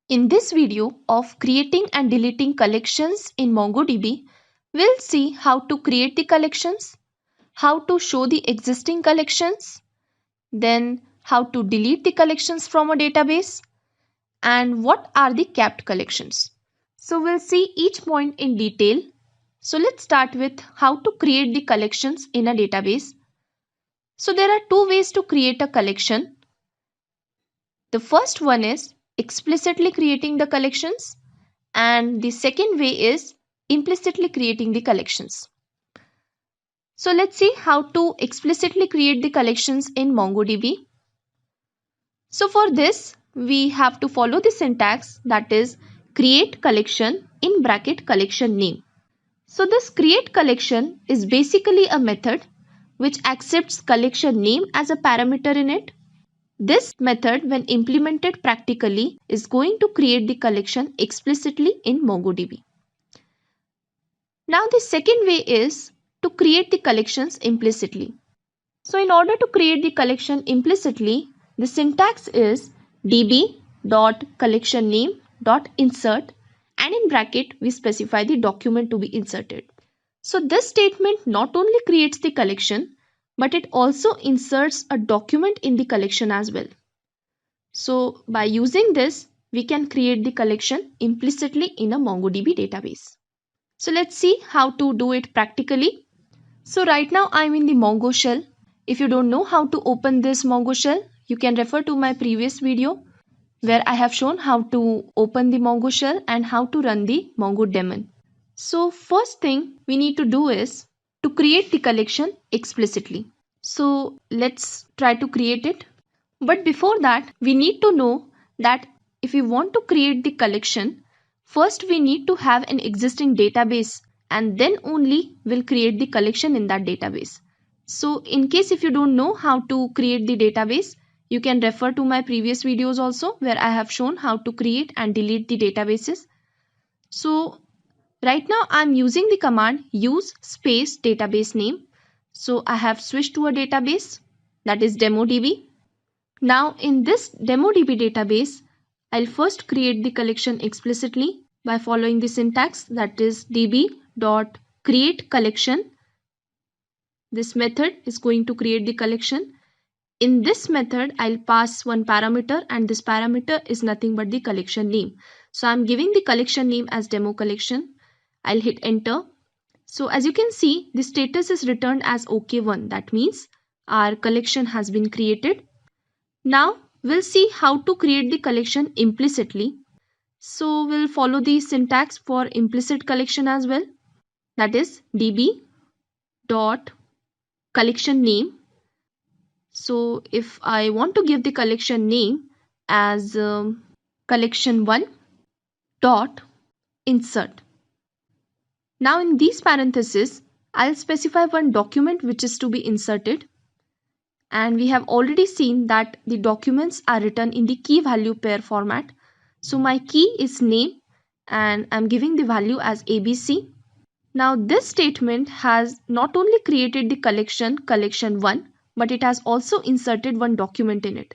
In this video of creating and deleting collections in MongoDB, we'll see how to create the collections, how to show the existing collections, then how to delete the collections from a database, and what are the capped collections. So we'll see each point in detail. So let's start with how to create the collections in a database. So there are two ways to create a collection. The first one is explicitly creating the collections, and the second way is implicitly creating the collections. So let's see how to explicitly create the collections in MongoDB. So for this, we have to follow the syntax, that is create collection in bracket collection name. So this create collection is basically a method which accepts collection name as a parameter in it. This method, when implemented practically, is going to create the collection explicitly in MongoDB. Now the second way is to create the collections implicitly. So in order to create the collection implicitly, the syntax is db.collectionname.insert, and in bracket we specify the document to be inserted. So this statement not only creates the collection, but it also inserts a document in the collection as well. So by using this, we can create the collection implicitly in a MongoDB database. So let's see how to do it practically. So right now I'm in the Mongo shell. If you don't know how to open this Mongo shell, you can refer to my previous video where I have shown how to open the Mongo shell and how to run the Mongo daemon. So first thing we need to do is to create the collection explicitly. So let's try to create it. But before that, we need to know that if we want to create the collection, first we need to have an existing database, and then only we'll create the collection in that database. So in case if you don't know how to create the database, you can refer to my previous videos also where I have shown how to create and delete the databases. So right now I'm using the command use space database name. So I have switched to a database, that is DemoDB. Now in this DemoDB database, I'll first create the collection explicitly by following the syntax, that is db.createCollection. This method is going to create the collection. In this method, I'll pass one parameter, and this parameter is nothing but the collection name. So I'm giving the collection name as demo collection. I'll hit enter. So as you can see, the status is returned as OK1. That means our collection has been created. Now we'll see how to create the collection implicitly. So we'll follow the syntax for implicit collection as well. That is db.collection name. So if I want to give the collection name as collection1 dot insert. Now in these parentheses, I'll specify one document which is to be inserted. And we have already seen that the documents are written in the key value pair format. So my key is name, and I'm giving the value as ABC. Now this statement has not only created the collection1, but it has also inserted one document in it.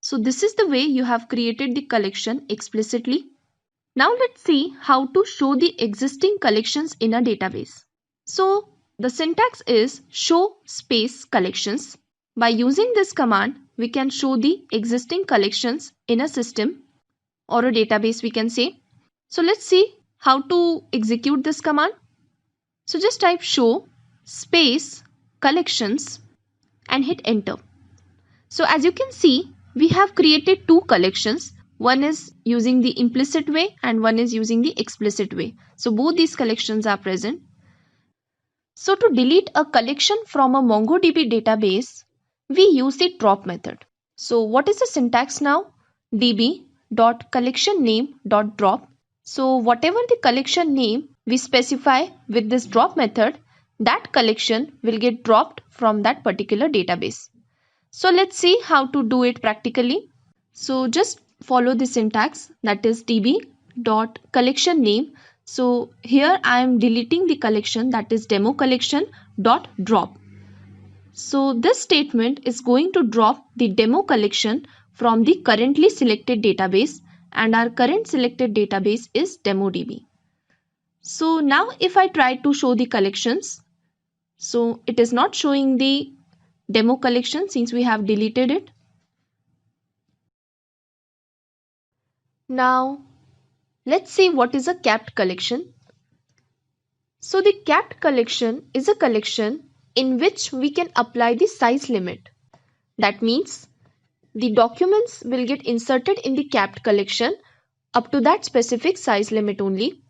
So this is the way you have created the collection explicitly. Now let's see how to show the existing collections in a database. So the syntax is show space collections. By using this command, we can show the existing collections in a system or a database, we can say. So let's see how to execute this command. So just type show space collections and hit enter. So as you can see, we have created two collections. One is using the implicit way and one is using the explicit way. So both these collections are present. So to delete a collection from a MongoDB database, we use the drop method. So what is the syntax now? db.collectionname.drop. So whatever the collection name we specify with this drop method, that collection will get dropped from that particular database. So let's see how to do it practically. So just follow the syntax, that is db.collectionname. So here I am deleting the collection, that is demo collection.drop. So this statement is going to drop the demo collection from the currently selected database, and our current selected database is DemoDB. So now if I try to show the collections, so it is not showing the demo collection since we have deleted it. Now let's see what is a capped collection. So the capped collection is a collection in which we can apply the size limit. That means the documents will get inserted in the capped collection up to that specific size limit only.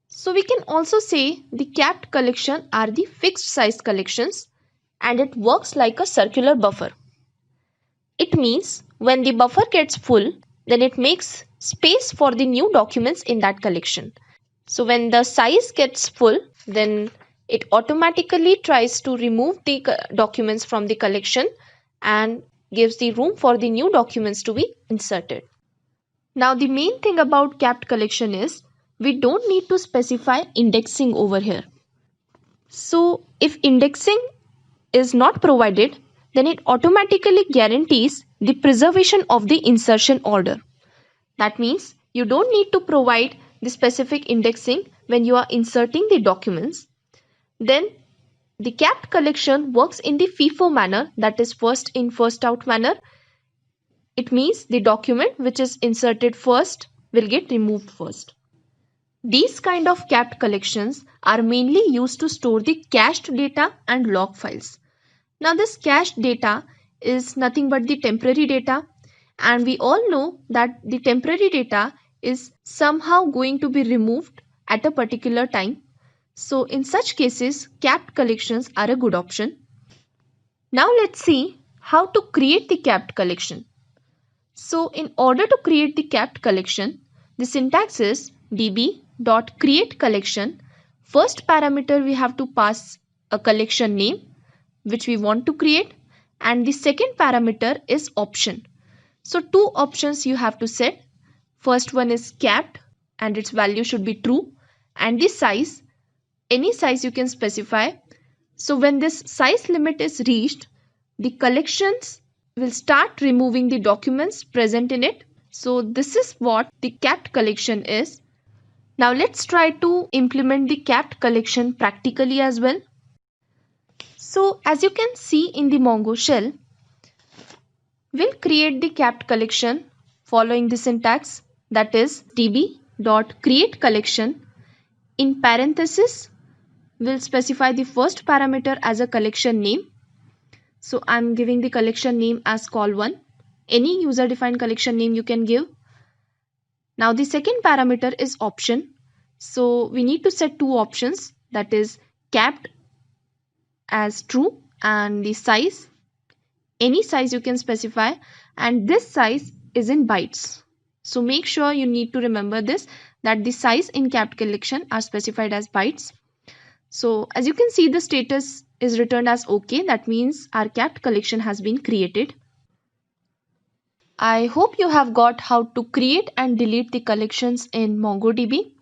So we can also say the capped collection are the fixed size collections and it works like a circular buffer. It means when the buffer gets full, then it makes space for the new documents in that collection. So when the size gets full, then it automatically tries to remove the documents from the collection and gives the room for the new documents to be inserted. Now the main thing about capped collection is we don't need to specify indexing over here. So if indexing is not provided, then it automatically guarantees the preservation of the insertion order. That means you don't need to provide the specific indexing when you are inserting the documents. Then the capped collection works in the FIFO manner, that is first in first out manner. It means the document which is inserted first will get removed first. These kind of capped collections are mainly used to store the cached data and log files. Now this cached data is nothing but the temporary data, and we all know that the temporary data is somehow going to be removed at a particular time. So in such cases, capped collections are a good option. Now let's see how to create the capped collection. So in order to create the capped collection, the syntax is db.createCollection. First parameter we have to pass a collection name which we want to create, and the second parameter is option. So two options you have to set. First one is capped and its value should be true, and the size, any size you can specify. So when this size limit is reached, the collections will start removing the documents present in it. So this is what the capped collection is. Now let's try to implement the capped collection practically as well. So as you can see in the Mongo shell, we'll create the capped collection following the syntax, that is db.createCollection. In parenthesis, we'll specify the first parameter as a collection name. So I'm giving the collection name as call1. Any user defined collection name you can give. Now the second parameter is option. So we need to set two options, that is capped as true and the size, any size you can specify, and this size is in bytes. So make sure you need to remember this, that the size in capped collection are specified as bytes. So as you can see, the status is returned as OK. That means our capped collection has been created. I hope you have got how to create and delete the collections in MongoDB.